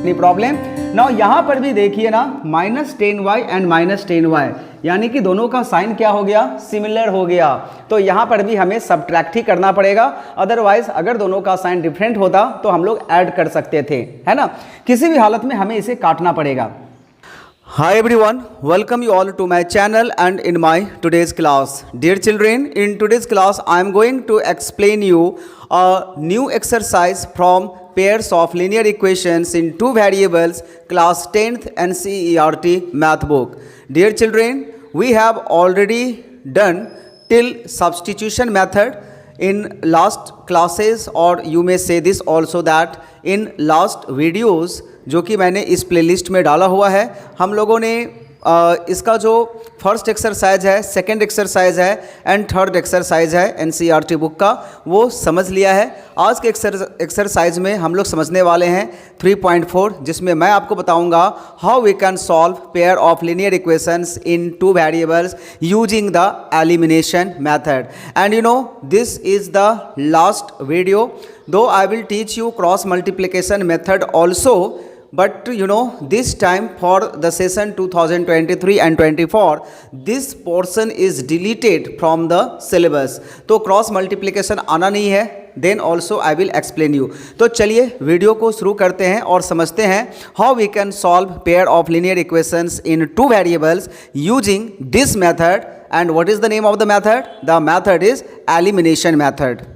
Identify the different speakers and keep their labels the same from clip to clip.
Speaker 1: नहीं problem. Now यहाँ पर भी देखिए ना -10y एंड -10y, यानी कि दोनों का साइन क्या हो गया, सिमिलर हो गया। तो यहाँ पर भी हमें सब्ट्रैक्ट ही करना पड़ेगा, अदरवाइज अगर दोनों का साइन डिफरेंट होता तो हम लोग ऐड कर सकते थे, है ना। किसी भी हालत में हमें इसे काटना पड़ेगा। Hi everyone, welcome you all to my channel and in my today's class. Dear children, in today's class I am going to explain you a new exercise from pairs of linear equations in two variables, class 10th NCERT math book. Dear children, we have already done till substitution method in last classes, or you may say this also that in last videos जो कि मैंने इस playlist में डाला हुआ है, हम लोगों ने इसका जो फर्स्ट एक्सरसाइज है, सेकंड एक्सरसाइज है एंड थर्ड एक्सरसाइज है एनसीईआरटी बुक का, वो समझ लिया है। आज के एक्सरसाइज में हम लोग समझने वाले हैं 3.4, जिसमें मैं आपको बताऊंगा how we can solve pair of linear equations in two variables using the elimination method. And you know this is the last video, though I will teach you cross multiplication method also, but you know this time for the session 2023 and 24 this portion is deleted from the syllabus, तो cross multiplication आना नहीं है, then also I will explain you। तो चलिए video को शुरू करते हैं और समझते हैं how we can solve pair of linear equations in two variables using this method। and what is the name of the method? The method is elimination method।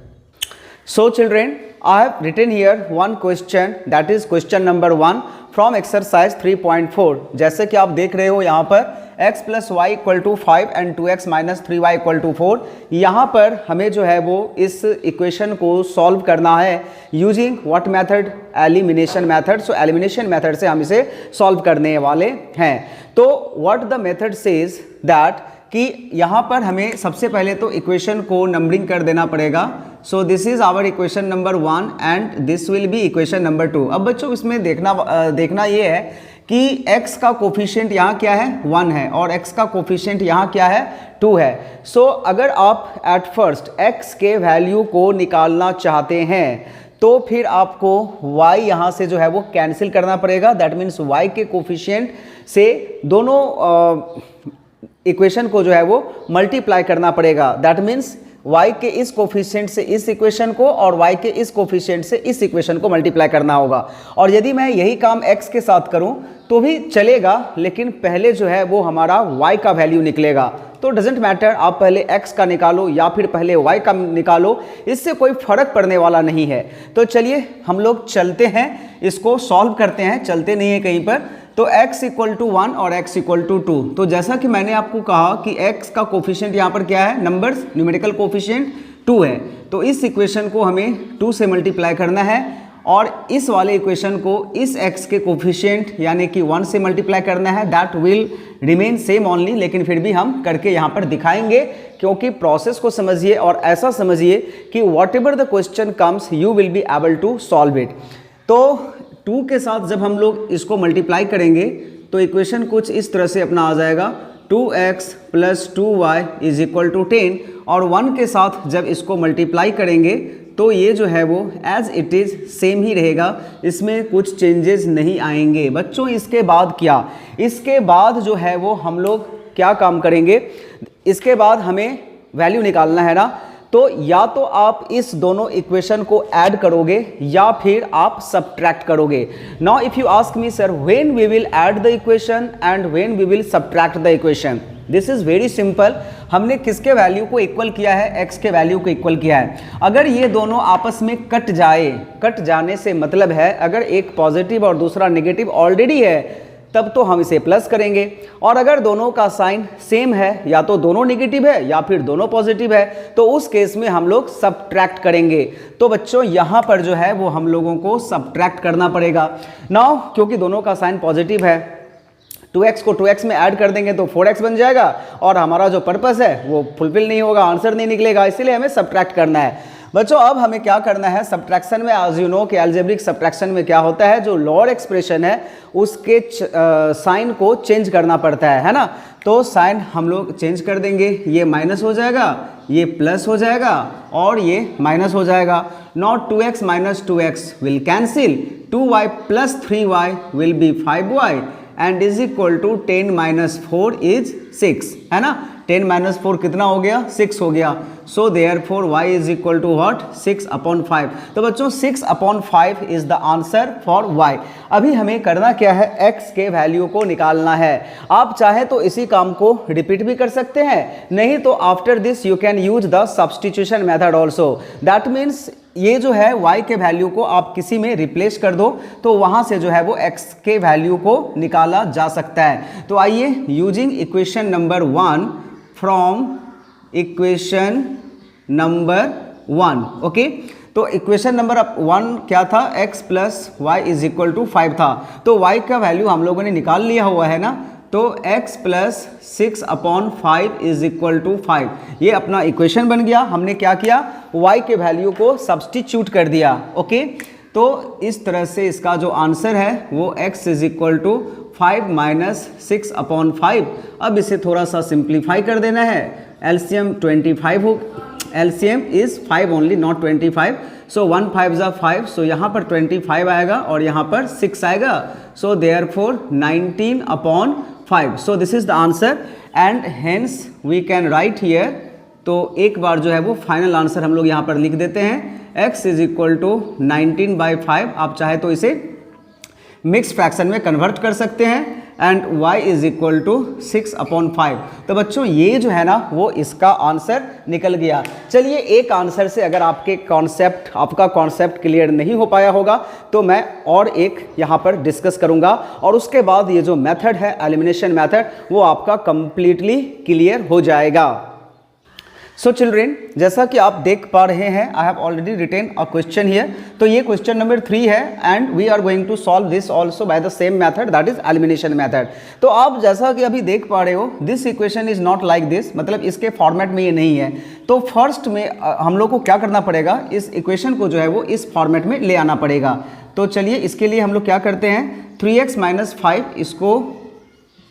Speaker 1: So children, I have written here one question, that is question number 1 from exercise 3.4। जैसे कि आप देख रहे हो यहाँ पर x + y = 5 and 2x - 3y = 4। यहाँ पर हमें जो है वो इस इक्वेशन को सॉल्व करना है using what method? Elimination method. So elimination method से हम इसे सॉल्व करने वाले हैं। तो what the method says that कि यहाँ पर हमें सबसे पहले तो इक्वेशन को नंबरिंग कर देना पड़ेगा। So this is our equation number 1 and this will be equation number 2। अब बच्चों इसमें देखना ये है कि x का कोफिशिएंट यहाँ क्या है, 1 है, और x का कोफिशिएंट यहाँ क्या है, 2 है। सो अगर आप एट फर्स्ट x के वैल्यू को निकालना चाहते हैं तो फिर आपको y यहाँ से जो है वो कैंसिल करना पड़ेगा। दैट मीन्स y के कोफिशिएंट से दोनों इक्वेशन को जो है वो मल्टीप्लाई करना पड़ेगा। दैट मीन्स y के इस कोफिशिएंट से इस इक्वेशन को और y के इस कोफिशिएंट से इस इक्वेशन को मल्टीप्लाई करना होगा। और यदि मैं यही काम x के साथ करूं तो भी चलेगा, लेकिन पहले जो है वो हमारा y का वैल्यू निकलेगा। तो डजेंट मैटर, आप पहले x का निकालो या फिर पहले y का निकालो, इससे कोई फर्क पड़ने वाला नहीं है। तो चलिए हम लोग चलते हैं, इसको सॉल्व करते हैं, चलते नहीं है कहीं पर। तो x = 1 और x = 2। तो जैसा कि मैंने आपको कहा कि x का कोफिशिएंट यहाँ पर क्या है, नंबर्स, न्यूमेरिकल कोफिशिएंट 2 है। तो इस इक्वेशन को हमें 2 से मल्टीप्लाई करना है और इस वाले इक्वेशन को इस x के कोफिशिएंट यानी कि 1 से मल्टीप्लाई करना है। That will remain same only, लेकिन फिर भी हम करके यहाँ पर दिखाएंगे, क्योंकि प्रोसेस को समझिए और ऐसा समझिए कि whatever the question comes you will be able to solve it. तो 2 के साथ जब हम लोग इसको मल्टीप्लाई करेंगे तो इक्वेशन कुछ इस तरह से अपना आ जाएगा, 2x + 2y = 10। और 1 के साथ जब इसको मल्टीप्लाई करेंगे तो ये जो है वो एज इट इज़ सेम ही रहेगा, इसमें कुछ चेंजेस नहीं आएंगे। बच्चों इसके बाद क्या, इसके बाद जो है वो हम लोग क्या काम करेंगे, इसके बाद हमें वैल्यू निकालना है ना। तो या तो आप इस दोनों इक्वेशन को ऐड करोगे या फिर आप सब्ट्रैक्ट करोगे। Now if you ask me sir when we will add the equation and when we will subtract the equation, this is very simple. हमने किसके वैल्यू को इक्वल किया है, x के वैल्यू को इक्वल किया है। अगर ये दोनों आपस में कट जाने से मतलब है अगर एक पॉजिटिव और दूसरा नेगेटिव ऑलरेडी है तब तो हम इसे प्लस करेंगे, और अगर दोनों का साइन सेम है, या तो दोनों नेगेटिव है या फिर दोनों पॉजिटिव है, तो उस केस में हम लोग सब्ट्रैक्ट करेंगे। तो बच्चों यहाँ पर जो है वो हम लोगों को सब्ट्रैक्ट करना पड़ेगा। नाउ क्योंकि दोनों का साइन पॉजिटिव है, 2x को 2x में ऐड कर देंगे तो 4x बन जाएगा और हमारा जो पर्पस है वो फुलफिल नहीं होगा, आंसर नहीं निकलेगा, इसीलिए हमें सब्ट्रैक्ट करना है। बच्चों अब हमें क्या करना है, सब्ट्रैक्शन में एज यू नो कि अलजेब्रिक सब्ट्रैक्शन में क्या होता है, जो लोअर एक्सप्रेशन है उसके साइन को चेंज करना पड़ता है ना। तो साइन हम लोग चेंज कर देंगे, ये माइनस हो जाएगा, ये प्लस हो जाएगा और ये माइनस हो जाएगा। Not 2x minus 2x will cancel, 2y plus 3y will be 5y and is equal to 10 minus 4 is 6, है ना। 10 माइनस 4 कितना हो गया, 6 हो गया। So therefore y is equal to what, 6/5। तो बच्चों 6/5 is the answer for y। अभी हमें करना क्या है, x के वैल्यू को निकालना है। आप चाहे तो इसी काम को रिपीट भी कर सकते हैं, नहीं तो after this you can use the substitution method also. That means ये जो है y के वैल्यू को आप किसी में रिप्लेस कर दो तो वहां से जो है वो x के वैल्यू को निकाला जा सकता है। तो आइए, using equation number 1 from equation number 1, okay. तो इक्वेशन नंबर 1 क्या था, x plus y is equal to 5 था। तो y का वैल्यू हम लोगों ने निकाल लिया हुआ है ना, तो x plus 6/5 is equal to 5, ये अपना इक्वेशन बन गया। हमने क्या किया, y के वैल्यू को सब्स्टिट्यूट कर दिया, ओके। तो इस तरह से इसका जो आंसर है वो x is equal to 5 minus 6/5। अब इसे थोड़ा सा सिंप्लीफाई कर देना है। एलसीएम 25 हो, एलसीएम इज 5 ओनली, नॉट 25। सो 1 5 ज़ा 5, सो यहाँ पर 25 आएगा और यहाँ पर 6 आएगा। So therefore 19/5। So this is the answer and hence we can write here. तो एक बार जो है वो फाइनल आंसर हम लोग यहाँ पर लिख देते हैं, x इज इक्वल टू 19/5। आप चाहे तो इसे मिक्स फ्रैक्शन में कन्वर्ट कर सकते हैं and y is equal to 6/5। तो बच्चों ये जो है ना वो इसका आंसर निकल गया। चलिए, एक आंसर से अगर आपका कॉन्सेप्ट क्लियर नहीं हो पाया होगा तो मैं और एक यहाँ पर डिस्कस करूँगा और उसके बाद ये जो मेथड है एलिमिनेशन मेथड वो आपका कंप्लीटली क्लियर हो जाएगा। सो चिल्ड्रेन, जैसा कि आप देख पा रहे हैं, I have already written a question here. तो ये क्वेश्चन नंबर 3 है and we are going to solve this also by the same method, that is elimination method. तो आप जैसा कि अभी देख पा रहे हो, this equation is not like this, मतलब इसके फॉर्मेट में ये नहीं है। तो फर्स्ट में हम लोग को क्या करना पड़ेगा, इस इक्वेशन को जो है वो इस फॉर्मेट में ले आना पड़ेगा। तो चलिए, इसके लिए हम लोग क्या करते हैं, 3x माइनस 5 इसको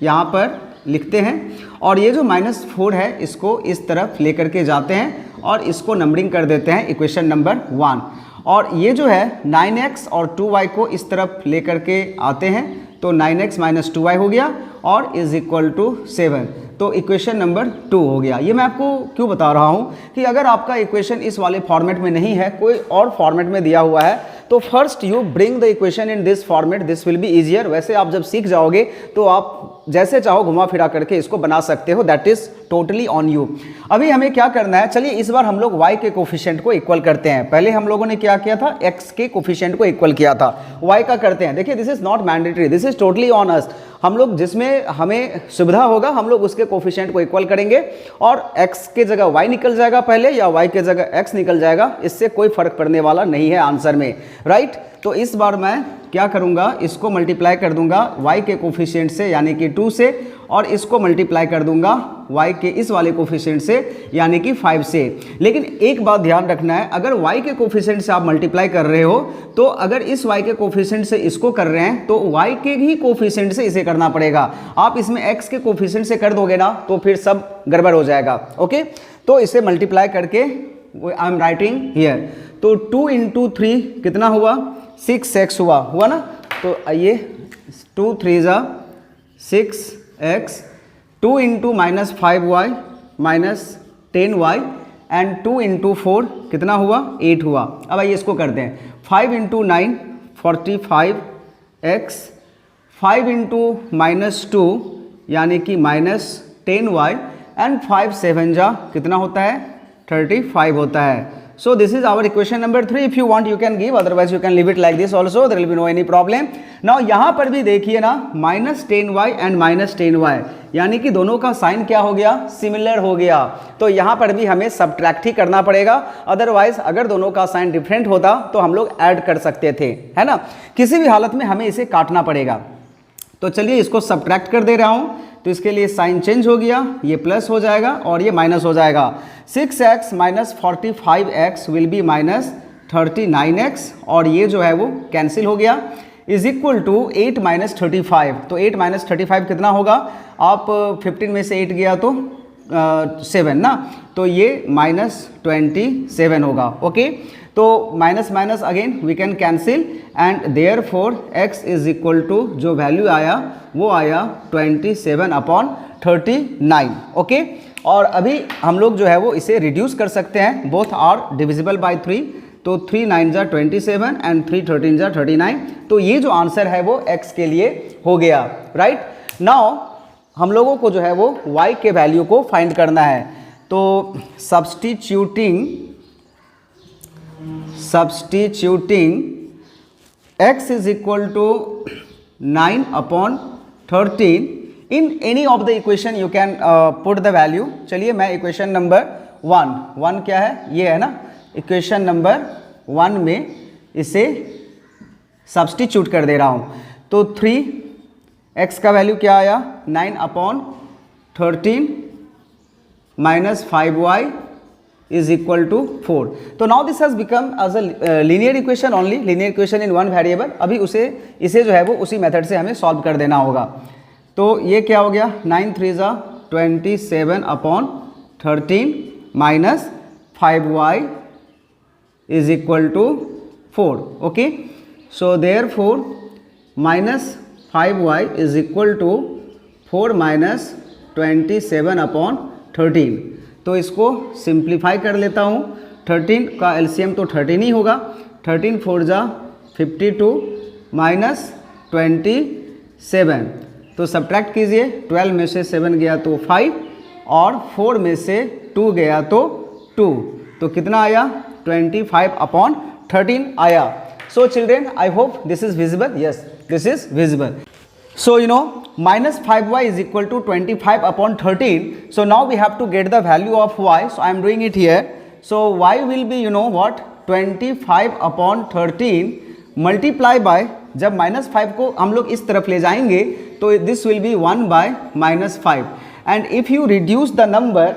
Speaker 1: यहाँ पर लिखते हैं और ये जो -4 है इसको इस तरफ लेकर के जाते हैं और इसको नंबरिंग कर देते हैं इक्वेशन नंबर 1। और ये जो है 9x और 2y को इस तरफ लेकर के आते हैं, तो 9x माइनस 2y हो गया और इज इक्वल टू 7। तो इक्वेशन नंबर 2 हो गया। ये मैं आपको क्यों बता रहा हूँ कि अगर आपका इक्वेशन इस वाले फॉर्मेट में नहीं है, कोई और फॉर्मेट में दिया हुआ है, तो first you bring the equation in this format, this will be easier. वैसे आप जब सीख जाओगे तो आप जैसे चाहो घुमा फिरा करके इसको बना सकते हो, that is totally on you. अभी हमें क्या करना है, चलिए इस बार हम लोग y के कोफिशिएंट को इक्वल करते हैं। पहले हम लोगों ने क्या किया था, x के कोफिशिएंट को इक्वल किया था, y का करते हैं। देखिए, this is not mandatory, this is totally on us. हम लोग जिसमें हमें सुविधा होगा हम लोग उसके कोफिशिएंट को इक्वल करेंगे और x के जगह y निकल जाएगा पहले या y के जगह x निकल जाएगा, इससे कोई फर्क पड़ने वाला नहीं है आंसर में, राइट। तो इस बार मैं क्या करूंगा, इसको मल्टीप्लाई कर दूंगा y के कोफिशिएंट से यानी कि 2 से, और इसको मल्टीप्लाई कर दूंगा y के इस वाले कोफिशिएंट से यानी कि 5 से। लेकिन एक बात ध्यान रखना है, अगर y के कोफिशिएंट से आप मल्टीप्लाई कर रहे हो तो अगर इस y के कोफिशिएंट से इसको कर रहे हैं तो y के ही कोफिशिएंट से इसे करना पड़ेगा। आप इसमें x के कोफिशिएंट से कर दोगे ना तो फिर सब गड़बड़ हो जाएगा, ओके। तो इसे मल्टीप्लाई करके आई एम राइटिंग हियर, तो 2 × 3 कितना हुआ, 6x हुआ ना। तो आइए, 2 3 ज़ा 6x, 2 × -5y minus 10y and 2 × 4 कितना हुआ, 8 हुआ। अब आइए इसको करते हैं, 5 × 9 45x, 5 × -2 यानी कि -10y एंड 5 7 जा कितना होता है, 35 होता है। So this is our equation number 3. If you want you can give, otherwise you can leave it like this also. There will be no any problem. Now यहाँ पर भी देखिए ना, -10y एंड -10y यानी कि दोनों का साइन क्या हो गया, सिमिलर हो गया। तो यहाँ पर भी हमें सब्ट्रैक्ट ही करना पड़ेगा, अदरवाइज अगर दोनों का साइन डिफरेंट होता तो हम लोग ऐड कर सकते थे, है ना। किसी भी हालत में हमें इसे काटना पड़ेगा। तो चलिए इसको सब्ट्रैक्ट कर दे रहा हूँ, तो इसके लिए साइन चेंज हो गया, ये प्लस हो जाएगा और ये माइनस हो जाएगा। 6x minus 45x will be -39x और ये जो है वो कैंसिल हो गया, इज इक्वल टू 8 - 35। तो 8 - 35 कितना होगा, आप 15 में से 8 गया तो 7 ना, तो ये -27 होगा, ओके। तो minus minus again we can cancel and therefore x is equal to जो वैल्यू आया वो आया 27/39। ओके, और अभी हम लोग जो है वो इसे रिड्यूस कर सकते हैं, बोथ आर डिविजिबल बाय 3, तो 3 9 जा 27 एंड 3 13 जा 39। तो ये जो आंसर है वो x के लिए हो गया, राइट। नाउ हम लोगों को जो है वो y के वैल्यू को फाइंड करना है, तो substituting x is equal to 9/13 in any of the equation you can put the value. चलिए मैं इक्वेशन नंबर 1 क्या है, ये है ना, इक्वेशन नंबर 1 में इसे सब्स्टिट्यूट कर दे रहा हूँ। तो 3x का वैल्यू क्या आया 9/13 minus 5y is equal to 4। तो now this has become as a linear equation only, linear equation in one variable। अभी इसे जो है वो उसी मेथड से हमें सॉल्व कर देना होगा। तो ये क्या हो गया 9 3 जा 27/13 minus 5y is equal to 4। Okay, so therefore minus 5y is equal to 4 minus 27/13। तो इसको सिंप्लीफाई कर लेता हूँ, 13 का एलसीएम तो 13 ही होगा, 13 4 जा 52 माइनस 27। तो सब्ट्रैक्ट कीजिए, 12 में से 7 गया तो 5 और 4 में से 2 गया तो 2, तो कितना आया 25/13 आया। सो children I hope this is visible, yes this is visible. So you know minus 5y is equal to 25/13. So now we have to get the value of y. So I am doing it here. So y will be you know what 25/13 multiply by, जब -5 को हम लोग इस तरफ ले जाएंगे तो this will be 1/-5, and if you reduce the number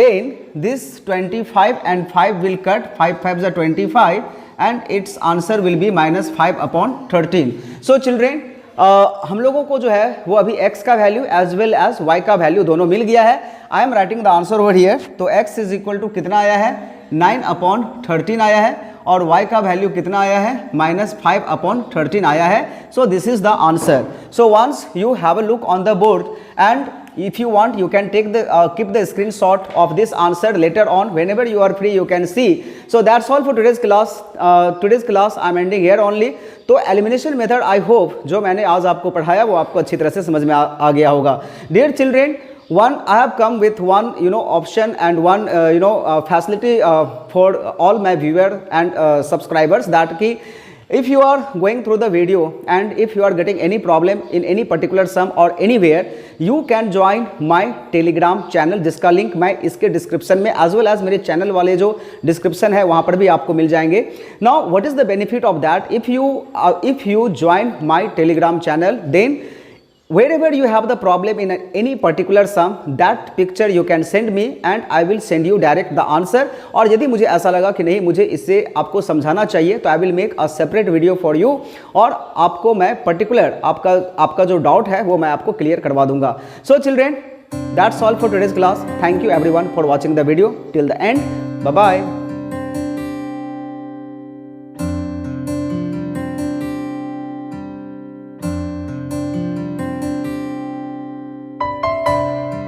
Speaker 1: then this 25 and 5 will cut, 5 5 is 25 and its answer will be -5/13. So children हम लोगों को जो है वो अभी x का value as well as y का वैल्यू दोनों मिल गया है। I am writing the answer over here. तो x इज इक्वल टू कितना आया है 9/13 आया है, और y का वैल्यू कितना आया है -5/13 आया है। So this is the answer. So once you have a look on the board and if you want you can take the keep the screenshot of this answer later on, whenever you are free you can see. So that's all for today's class. I'm ending here only. तो elimination method I hope जो मैंने आज आपको पढ़ाया वो आपको अच्छी तरह से समझ में आ गया होगा। Dear children, I have come with one option and one facility for all my viewers and subscribers, that ki if you are going through the video and if you are getting any problem in any particular sum or anywhere, you can join my telegram channel, जिसका link मैं इसके description में as well as मेरे channel वाले जो description है वहाँ पर भी आपको मिल जाएंगे। Now what is the benefit of that? If you join my telegram channel, then wherever you have the problem in any particular sum, that picture you can send me and I will send you direct the answer। और यदि मुझे ऐसा लगा कि नहीं मुझे इससे आपको समझाना चाहिए तो I will make a separate video for you, और आपको मैं particular आपका जो डाउट है वो मैं आपको क्लियर करवा दूंगा। So children, that's all for today's class. Thank you everyone for watching the video till the end. Bye bye.